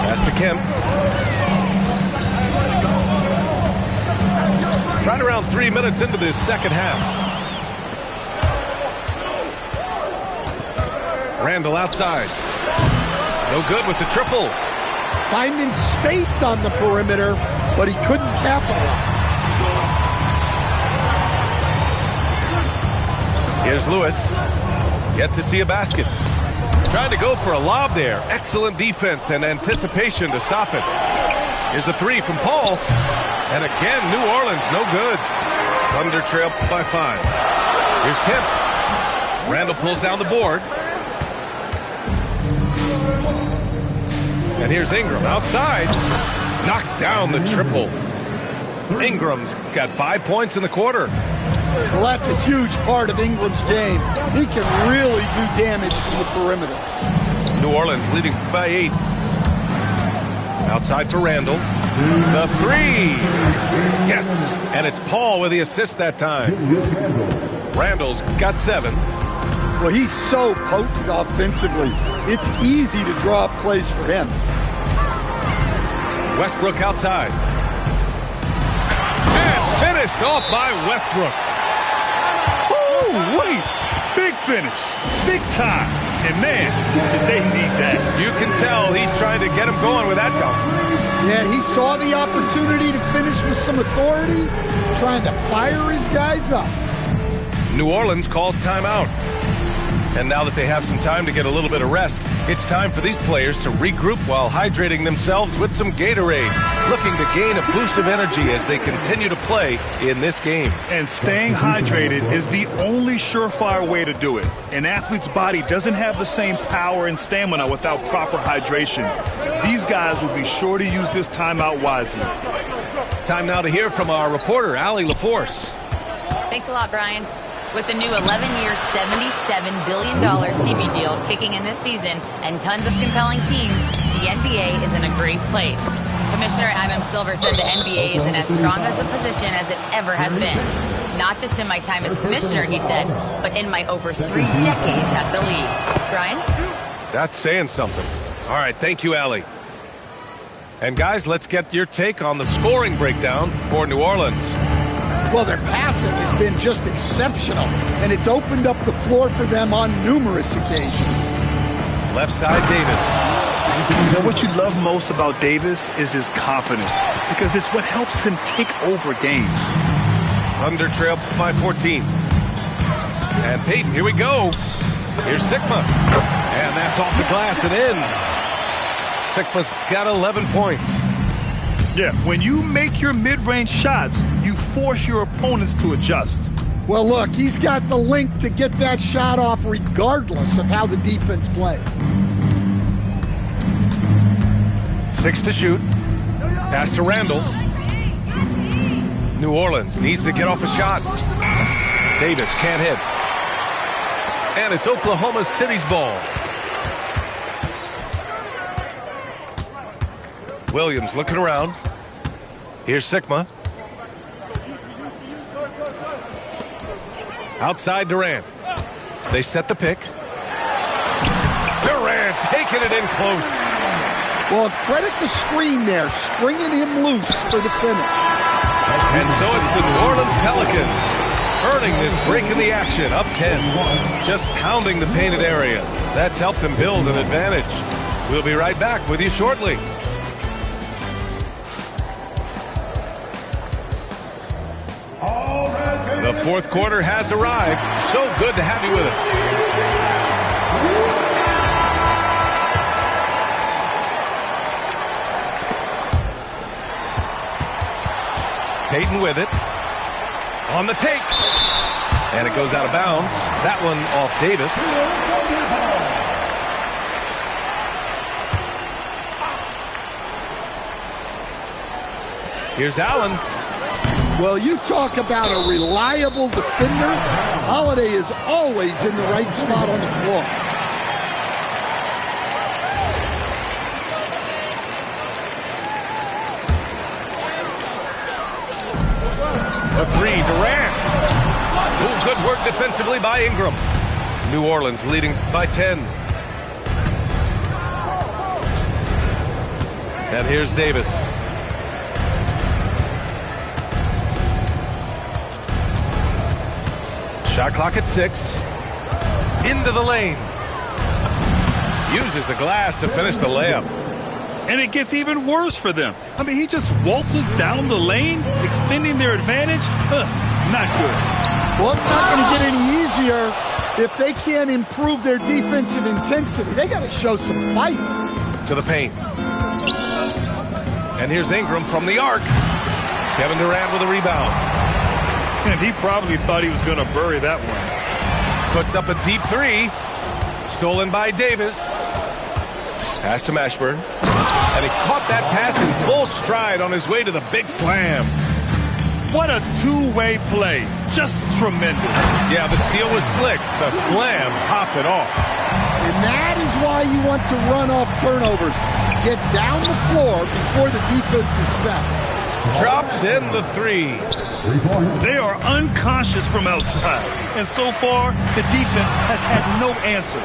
Pass to Kemp. Right around 3 minutes into this second half. Randall outside. No good with the triple. Finding space on the perimeter, but he couldn't capitalize. Here's Lewis. Yet to see a basket. Trying to go for a lob there. Excellent defense and anticipation to stop it. Here's a 3 from Paul. And again, New Orleans, no good. Thunder trail by 5. Here's Kemp. Randall pulls down the board. And here's Ingram outside. Knocks down the triple. Ingram's got 5 points in the quarter. Well, that's a huge part of Ingram's game. He can really do damage from the perimeter. New Orleans leading by 8. Outside for Randall. The 3. Yes. And it's Paul with the assist that time. Randall's got 7. Well, he's so potent offensively. It's easy to draw up plays for him. Westbrook outside. And finished off by Westbrook. Oh, wait. Big finish. Big time. And man, did they need that. You can tell he's trying to get him going with that dunk. Yeah, he saw the opportunity to finish with some authority, trying to fire his guys up. New Orleans calls timeout. And now that they have some time to get a little bit of rest, it's time for these players to regroup while hydrating themselves with some Gatorade, looking to gain a boost of energy as they continue to play in this game. And staying hydrated is the only surefire way to do it. An athlete's body doesn't have the same power and stamina without proper hydration. These guys will be sure to use this timeout wisely. Time now to hear from our reporter, Allie LaForce. Thanks a lot, Brian. With the new 11-year, $77 billion TV deal kicking in this season and tons of compelling teams, the NBA is in a great place. Commissioner Adam Silver said the NBA is in as strong as a position as it ever has been. Not just in my time as commissioner, he said, but in my over 3 decades at the league. Brian? That's saying something. All right, thank you, Allie. And guys, let's get your take on the scoring breakdown for New Orleans. Well, their passing has been just exceptional, and it's opened up the floor for them on numerous occasions. Left side, Davis. Now, what you love most about Davis is his confidence, because it's what helps him take over games. Thunder trail by 14. And Peyton, here we go. Here's Sigma. And that's off the glass and in. Sigma's got 11 points. Yeah, when you make your mid-range shots, you force your opponents to adjust. Well, look, he's got the length to get that shot off regardless of how the defense plays. 6 to shoot. Pass to Randall. New Orleans needs to get off a shot. Davis can't hit. And it's Oklahoma City's ball. Williams looking around. Here's Sikma. Outside Durant. They set the pick. Durant taking it in close. Well, credit the screen there, springing him loose for the finish. And so it's the New Orleans Pelicans earning this break in the action, up 10. Just pounding the painted area. That's helped them build an advantage. We'll be right back with you shortly. The fourth quarter has arrived. So good to have you with us. Payton with it. On the take. And it goes out of bounds. That one off Davis. Here's Allen. Well, you talk about a reliable defender. Holiday is always in the right spot on the floor. A three, Durant. Ooh, good work defensively by Ingram. New Orleans leading by 10. And here's Davis. Shot clock at 6. Into the lane. Uses the glass to finish the layup. And it gets even worse for them. I mean, he just waltzes down the lane, extending their advantage. Not good. Well, it's not going to get any easier if they can't improve their defensive intensity. They got to show some fight. To the paint. And here's Ingram from the arc. Kevin Durant with a rebound. And he probably thought he was going to bury that one. Puts up a deep three. Stolen by Davis. Pass to Mashburn. And he caught that pass in full stride on his way to the big slam. What a two-way play. Just tremendous. Yeah, the steal was slick. The slam topped it off. And that is why you want to run off turnovers. Get down the floor before the defense is set. Drops in the three. They are uncautious from outside. And so far, the defense has had no answer.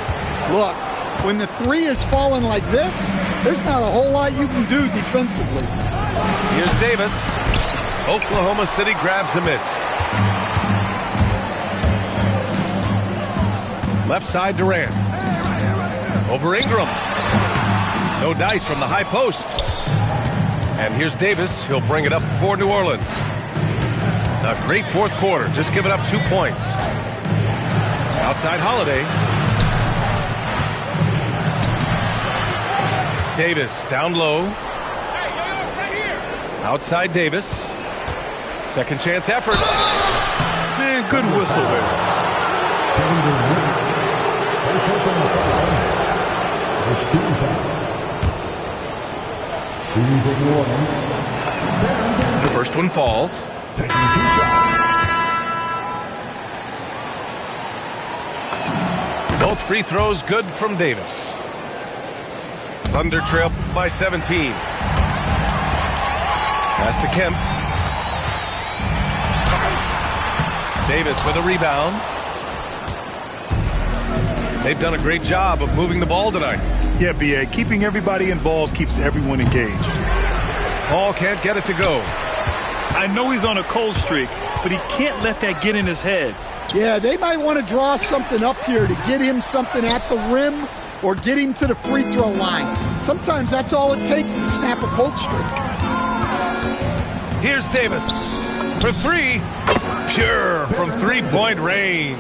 Look, when the three is falling like this, there's not a whole lot you can do defensively. Here's Davis. Oklahoma City grabs a miss. Left side Durant. Over Ingram. No dice from the high post. And here's Davis. He'll bring it up for New Orleans. A great fourth quarter. Just giving up 2 points. Outside Holiday. Davis down low. Outside Davis. Second chance effort. Man, good whistle The first one falls. Both free throws good from Davis. Thunder trail by 17. Pass to Kemp. Davis with a rebound. They've done a great job of moving the ball tonight. Yeah, B.A. Keeping everybody involved keeps everyone engaged. Paul can't get it to go. I know he's on a cold streak, but he can't let that get in his head. Yeah, they might want to draw something up here to get him something at the rim or get him to the free throw line. Sometimes that's all it takes to snap a cold streak. Here's Davis for three. Pure from three-point range.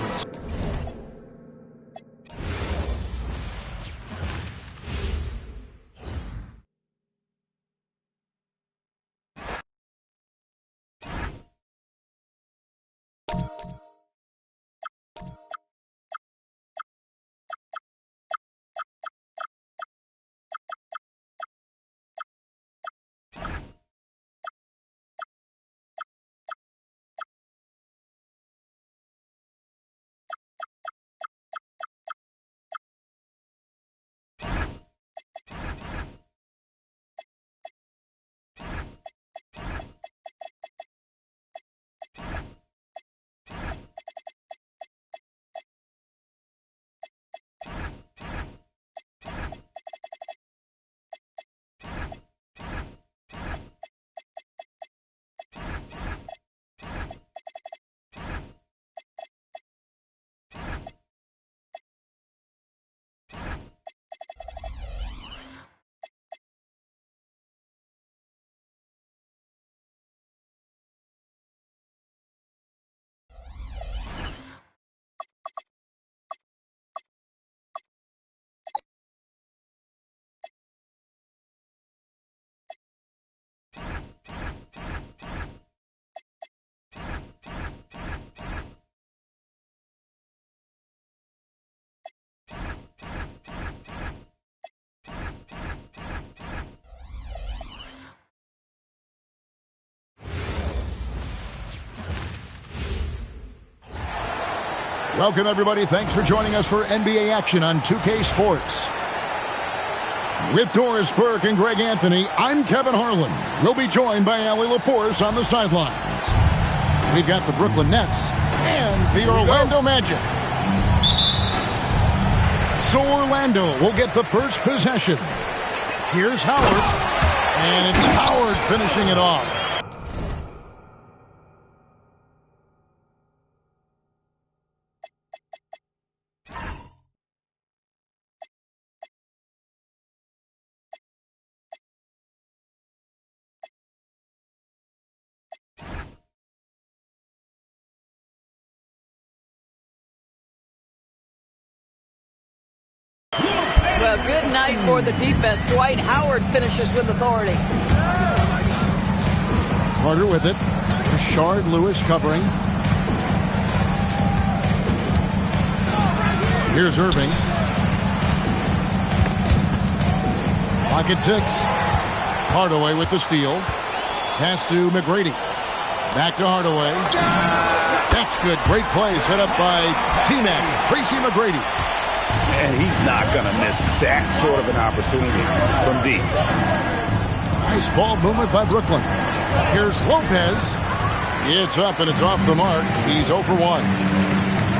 Welcome, everybody. Thanks for joining us for NBA action on 2K Sports. With Doris Burke and Greg Anthony, I'm Kevin Harlan. We'll be joined by Allie LaForce on the sidelines. We've got the Brooklyn Nets and the Orlando Magic. So Orlando will get the first possession. Here's Howard, and it's Howard finishing it off. Well, good night for the defense. Dwight Howard finishes with authority. Carter with it. Rashard Lewis covering. Here's Irving. Pocket 6. Hardaway with the steal. Pass to McGrady. Back to Hardaway. That's good. Great play set up by T-Mac, Tracy McGrady. And he's not going to miss that sort of an opportunity from deep. Nice ball movement by Brooklyn. Here's Lopez. It's up and it's off the mark. He's 0 for 1.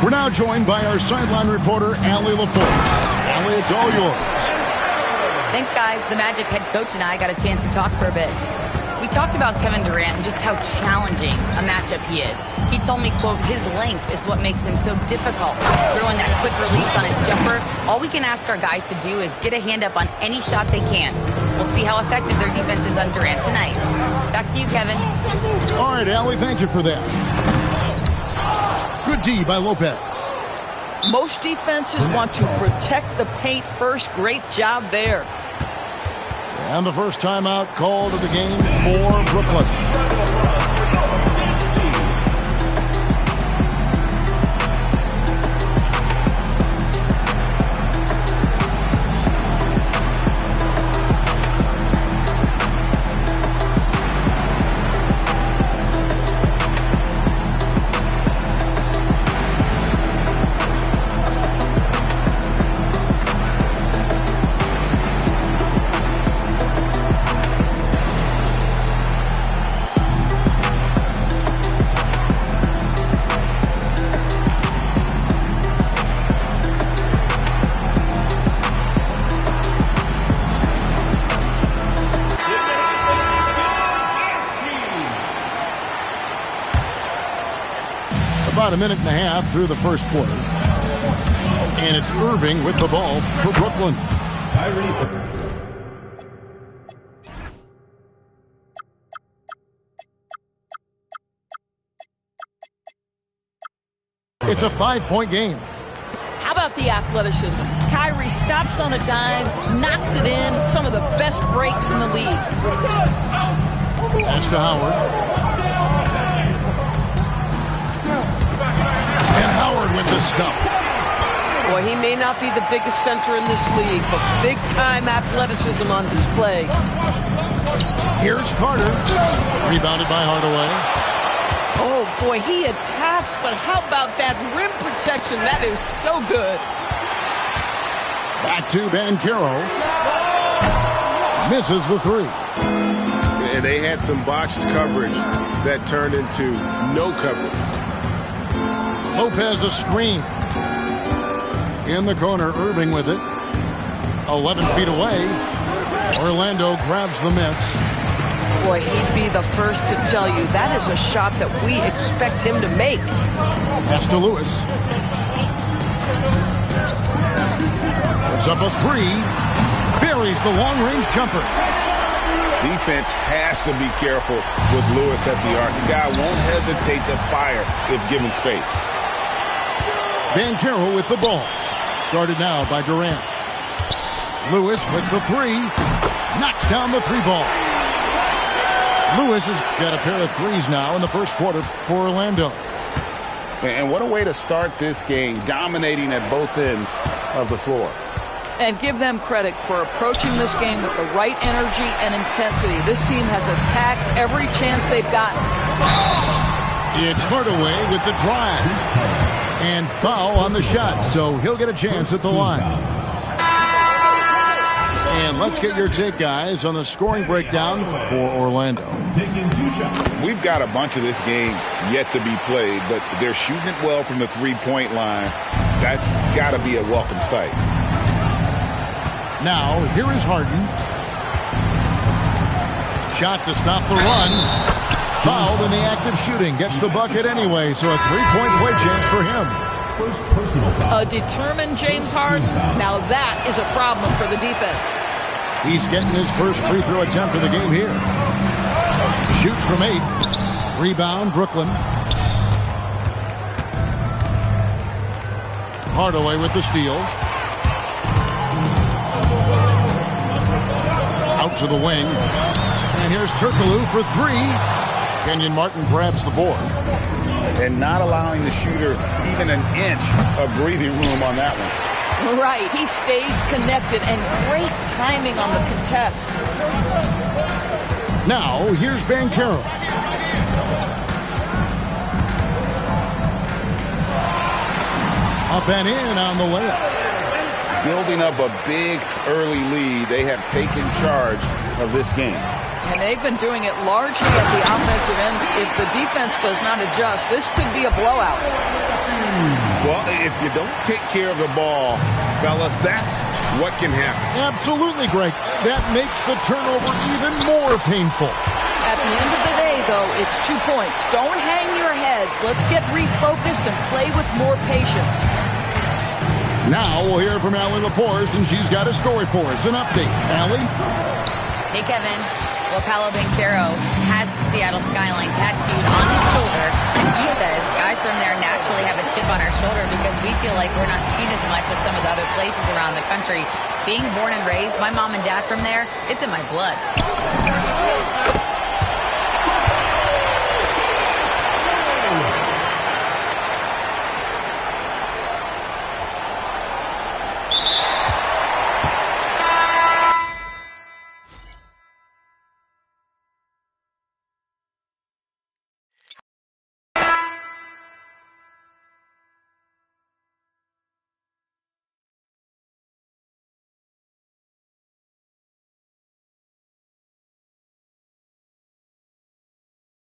We're now joined by our sideline reporter, Allie LaForce. Allie, it's all yours. Thanks, guys. The Magic head coach and I got a chance to talk for a bit. We talked about Kevin Durant and just how challenging a matchup he is. He told me, quote, his length is what makes him so difficult. Throwing that quick release on his jumper, all we can ask our guys to do is get a hand up on any shot they can. We'll see how effective their defense is on Durant tonight. Back to you, Kevin. All right, Allie, thank you for that. Good D by Lopez. Most defenses want to protect the paint first. Great job there. And the first timeout called of the game for Brooklyn. About a minute and a half through the first quarter. And it's Irving with the ball for Brooklyn. It's a 5-point game. How about the athleticism? Kyrie stops on a dime, knocks it in. Some of the best breaks in the league. Pass to Howard. And Howard with the stuff. Boy, he may not be the biggest center in this league, but big-time athleticism on display. Here's Carter. Rebounded by Hardaway. Oh, boy, he attacks, but how about that rim protection? That is so good. Back to Banchero. Misses the 3. And they had some botched coverage that turned into no coverage. Lopez a screen. In the corner, Irving with it. 11 feet away. Orlando grabs the miss. Boy, he'd be the first to tell you that is a shot that we expect him to make. Pass to Lewis. Puts up a 3. Buries the long-range jumper. Defense has to be careful with Lewis at the arc. The guy won't hesitate to fire if given space. Banchero with the ball. Guarded now by Durant. Lewis with the 3. Knocks down the 3 ball. Lewis has got a pair of 3s now in the first quarter for Orlando. And what a way to start this game, dominating at both ends of the floor. And give them credit for approaching this game with the right energy and intensity. This team has attacked every chance they've gotten. It's Hardaway with the drive. And foul on the shot, so he'll get a chance at the line. And let's get your take, guys, on the scoring breakdown for Orlando. We've got a bunch of this game yet to be played, but they're shooting it well from the three-point line. That's got to be a welcome sight. Now, here is Harden. Shot to stop the run. Fouled in the act of shooting. Gets the bucket anyway, so a three-point play chance for him. First personal foul. A determined James Harden. Now that is a problem for the defense. He's getting his first free throw attempt of the game here. Shoots from 8. Rebound, Brooklyn. Hardaway with the steal. Out to the wing. And here's Turkoglu for 3. Kenyon Martin grabs the board. And not allowing the shooter even an inch of breathing room on that one. Right, he stays connected, and great timing on the contest. Now, here's Banchero. Up and in on the layup. Building up a big early lead. They have taken charge of this game. And they've been doing it largely at the offensive end. If the defense does not adjust, this could be a blowout. Well, if you don't take care of the ball, fellas, that's what can happen. Absolutely, Greg. That makes the turnover even more painful. At the end of the day, though, it's 2 points. Don't hang your heads. Let's get refocused and play with more patience. Now we'll hear from Allie LaForce, and she's got a story for us. An update. Allie? Hey, Kevin. Well, Paolo Banchero has the Seattle skyline tattooed on his shoulder, and he says guys from there naturally have a chip on our shoulder because we feel like we're not seen as much as some of the other places around the country. Being born and raised, my mom and dad from there, it's in my blood.